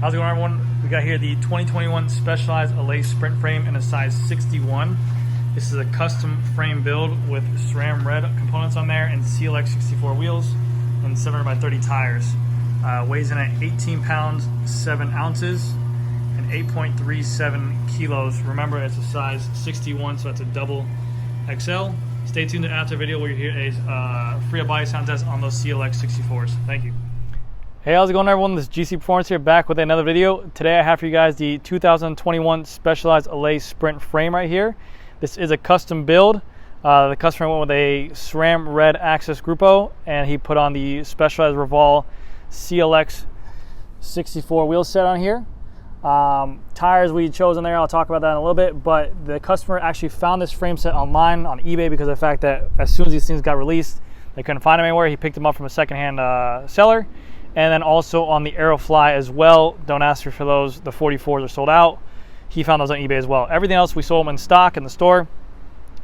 How's it going, everyone? We got here the 2021 Specialized Allez Sprint Frame in a size 61. This is a custom frame build with Sram red components on there and CLX 64 wheels and 700 by 30 tires. Weighs in at 18 pounds, 7 ounces and 8.37 kilos. Remember, it's a size 61, so it's a double XL. Stay tuned to after video where you hear a free body sound test on those CLX 64s. Thank you. Hey, how's it going, everyone? This is GC Performance here, back with another video. Today I have for you guys the 2021 Specialized Allez Sprint Frame right here. This is a custom build. The customer went with a SRAM red Access Grupo, and he put on the Specialized Roval CLX 64 wheel set on here. Tires we chose on there, I'll talk about that in a little bit, but the customer actually found this frame set online on eBay because of the fact that as soon as these things got released, they couldn't find them anywhere. He picked them up from a secondhand seller. And then also on the Aerofly as well. Don't ask for those. The 44s are sold out. He found those on eBay as well. Everything else we sold them in stock in the store.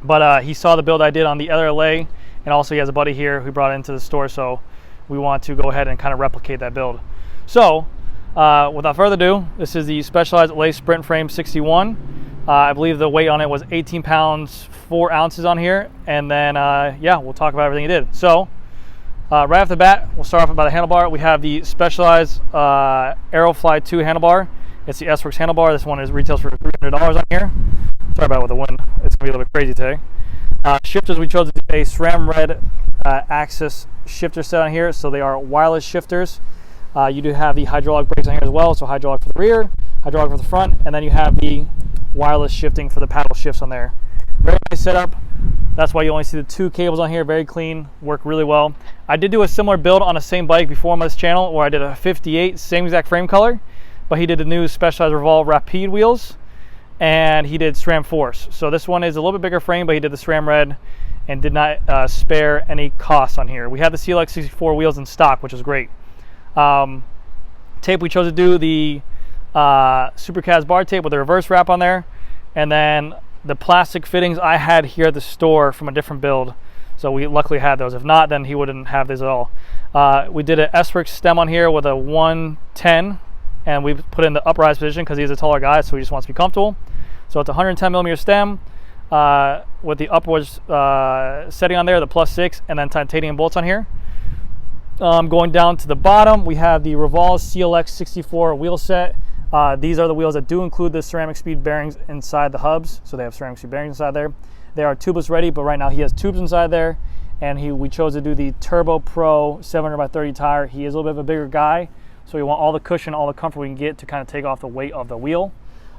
But he saw the build I did on the other Allez, and also he has a buddy here who brought it into the store, so we want to go ahead and kind of replicate that build. So without further ado, this is the Specialized Allez Sprint Frame 61. I believe the weight on it was 18 pounds 4 ounces on here, and then yeah, we'll talk about everything he did. So right off the bat, we'll start off by the handlebar. We have the Specialized Aerofly 2 handlebar. It's the S-Works handlebar. This one retails for $300 on here. Sorry about with the wind. It's gonna be a little bit crazy today. Shifters, we chose a SRAM red Access shifter set on here. So they are wireless shifters. You do have the hydraulic brakes on here as well. So hydraulic for the rear, hydraulic for the front, and then you have the wireless shifting for the paddle shifts on there. Very nice setup. That's why you only see the 2 cables on here. Very clean, work really well. I did do a similar build on the same bike before on this channel where I did a 58, same exact frame color, but he did the new Specialized Roval Rapide wheels and he did SRAM Force. So this one is a little bit bigger frame, but he did the SRAM red and did not spare any costs on here. We have the CLX 64 wheels in stock, which is great. Tape, we chose to do the Supercast bar tape with a reverse wrap on there, and then the plastic fittings I had here at the store from a different build, so we luckily had those. If not, then he wouldn't have these at all. We did an S-Works stem on here with a 110, and we put it in the uprise position because he's a taller guy, so he just wants to be comfortable. So it's a 110 millimeter stem with the upwards setting on there, the +6, and then titanium bolts on here. Going down to the bottom, we have the Roval CLX 64 wheel set. These are the wheels that do include the ceramic speed bearings inside the hubs, so they have ceramic speed bearings inside there. They are tubeless ready, but right now he has tubes inside there, and we chose to do the Turbo Pro 700 by 30 tire. He is a little bit of a bigger guy, so we want all the cushion, all the comfort we can get to kind of take off the weight of the wheel.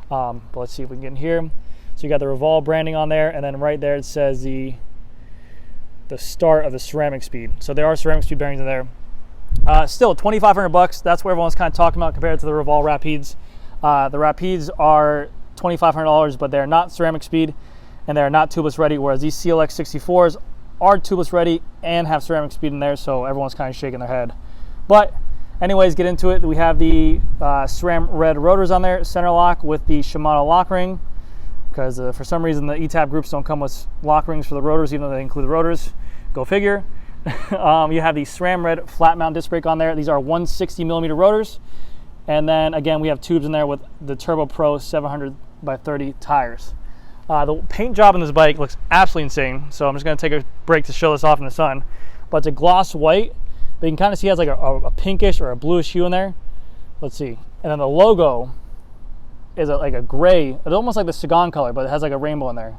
But let's see if we can get in here. So you got the Roval branding on there, and then right there it says the start of the ceramic speed. So there are ceramic speed bearings in there. Still $2,500. That's what everyone's kind of talking about compared to the Roval Rapides. The Rapides are $2,500, but they're not ceramic speed and they're not tubeless ready, whereas these CLX 64s are tubeless ready and have ceramic speed in there, so everyone's kind of shaking their head. But anyways, get into it. We have the SRAM red rotors on there, center lock with the Shimano lock ring, because for some reason the ETAP groups don't come with lock rings for the rotors, even though they include the rotors. Go figure. You have the SRAM red flat mount disc brake on there. These are 160 millimeter rotors. And then again, we have tubes in there with the Turbo Pro 700 by 30 tires. The paint job on this bike looks absolutely insane. So I'm just gonna take a break to show this off in the sun. But it's a gloss white, but you can kind of see it has like a pinkish or a bluish hue in there. Let's see. And then the logo is like a gray. It's almost like the Sagan color, but it has like a rainbow in there.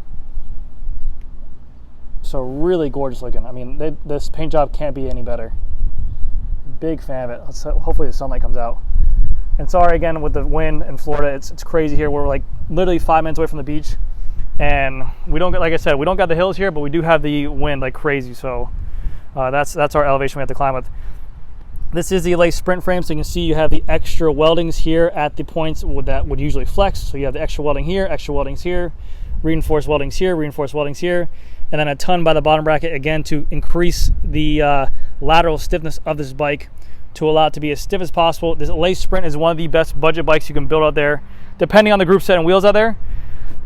So really gorgeous looking. I mean, this paint job can't be any better. Big fan of it. Hopefully the sunlight comes out. And sorry again with the wind in Florida. It's crazy here. We're like literally 5 minutes away from the beach, and we don't get, like I said, we don't got the hills here, but we do have the wind like crazy. So that's our elevation we have to climb with. This is the Allez Sprint frame, so you can see you have the extra weldings here at the points that would usually flex. So you have the extra welding here, extra weldings here, reinforced weldings here, reinforced weldings here, and then a ton by the bottom bracket again to increase the lateral stiffness of this bike to allow it to be as stiff as possible. This Allez Sprint is one of the best budget bikes you can build out there, depending on the group set and wheels out there.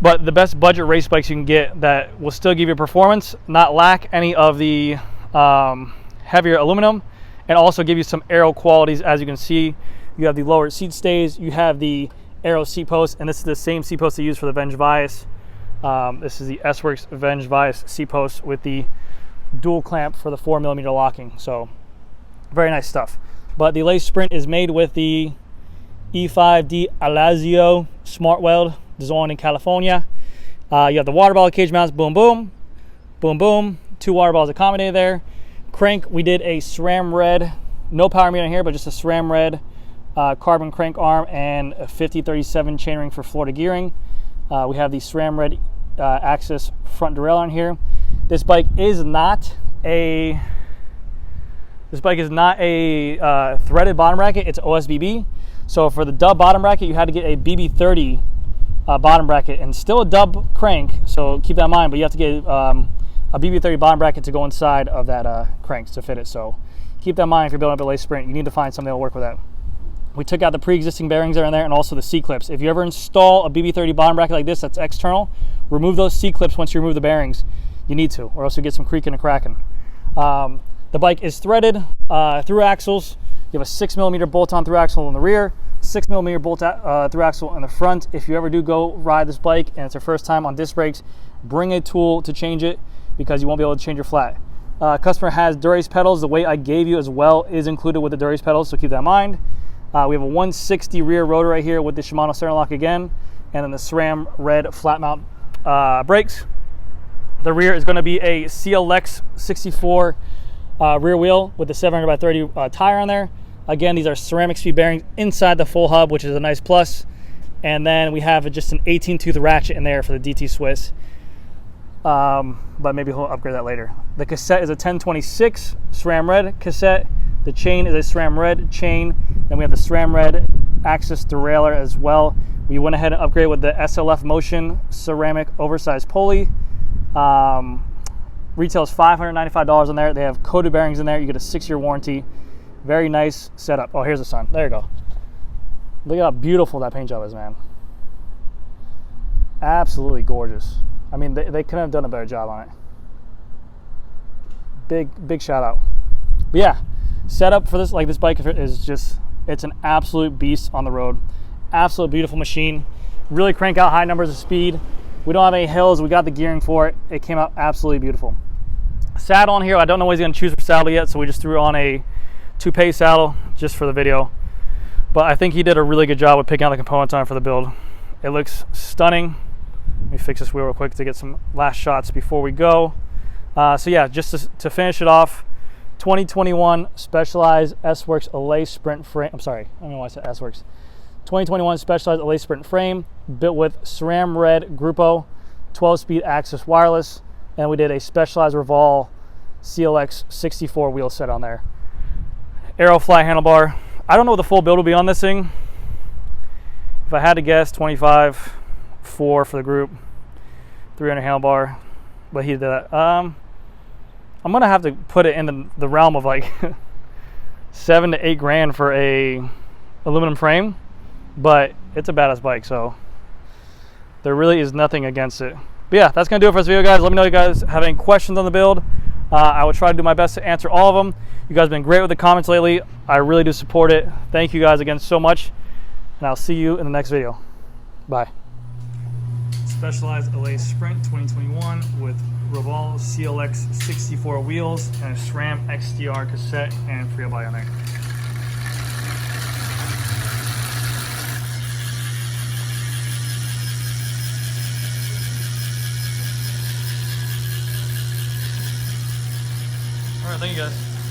But the best budget race bikes you can get that will still give you performance, not lack any of the heavier aluminum, and also give you some aero qualities. As you can see, You have the lower seat stays. You have the Aero seat post, and this is the same seat post they use for the Venge Vias. This is the S-Works Venge Vias seat post with the dual clamp for the 4mm locking. So very nice stuff. But the Allez Sprint is made with the E5D Alazio Smart Weld, designed in California. You have the water bottle cage mounts, boom, boom, boom, boom. 2 water bottles accommodated there. Crank, we did a Sram Red, no power meter in here, but just a Sram Red carbon crank arm and a 5037 chainring for Florida gearing. We have the Sram Red Axis front derailleur on here. This bike is not a threaded bottom bracket. It's OSBB. So for the dub bottom bracket, you had to get a BB30 bottom bracket, and still a dub crank. So keep that in mind. But you have to get a BB30 bottom bracket to go inside of that crank to fit it. So keep that in mind if you're building up a Allez Sprint. You need to find something that will work with that. We took out the pre-existing bearings that are in there, and also the C-clips. If you ever install a BB30 bottom bracket like this that's external, remove those C-clips once you remove the bearings. You need to, or else you get some creaking and cracking. The bike is threaded through axles. You have a 6mm bolt-on through axle in the rear, 6mm bolt through axle in the front. If you ever do go ride this bike and it's your first time on disc brakes, bring a tool to change it, because you won't be able to change your flat. Customer has Dura-Ace pedals. The weight I gave you as well is included with the Dura-Ace pedals, so keep that in mind. We have a 160 rear rotor right here with the Shimano stern lock again, and then the SRAM red flat mount brakes. The rear is going to be a CLX 64 rear wheel with the 700x30 tire on there. Again, these are ceramic speed bearings inside the full hub, which is a nice plus. And then we have just an 18-tooth ratchet in there for the DT Swiss. But maybe we'll upgrade that later. The cassette is a 1026 SRAM red cassette. The chain is a SRAM red chain. Then we have the SRAM red Axis derailleur as well. We went ahead and upgraded with the SLF Motion ceramic oversized pulley. Retails $595 on there. They have coated bearings in there. You get a 6-year warranty. Very nice setup. Oh, here's the sun. There you go. Look at how beautiful that paint job is, man. Absolutely gorgeous. I mean, they couldn't have done a better job on it. Big shout out. But yeah, setup for this, like this bike is just, it's an absolute beast on the road. Absolute beautiful machine. Really crank out high numbers of speed. We don't have any hills. We got the gearing for it. It came out absolutely beautiful. Saddle on here, I don't know what he's going to choose for saddle yet, so we just threw on a toupee saddle just for the video. But I think he did a really good job with picking out the components on it for the build. It looks stunning. Let me fix this wheel real quick to get some last shots before we go. So yeah, just to finish it off, 2021 Specialized S-Works Allez Sprint frame. I'm sorry, I don't know why I said S-Works. 2021 Specialized Allez Sprint frame, built with SRAM Red Grupo, 12-speed Axis wireless, and we did a Specialized Roval CLX 64 wheel set on there. Aero fly handlebar. I don't know what the full build will be on this thing. If I had to guess, 25, 4 for the group, 300 handlebar, but he did that. I'm gonna have to put it in the realm of like $7 to $8 grand for a aluminum frame, but it's a badass bike, so there really is nothing against it. But yeah, that's gonna do it for this video, guys. Let me know if you guys have any questions on the build. I will try to do my best to answer all of them. You guys have been great with the comments lately. I really do support it. Thank you guys again so much, and I'll see you in the next video. Bye. Specialized Allez Sprint 2021 with Roval CLX 64 wheels and a SRAM XDR cassette and free body on there. All right, thank you guys.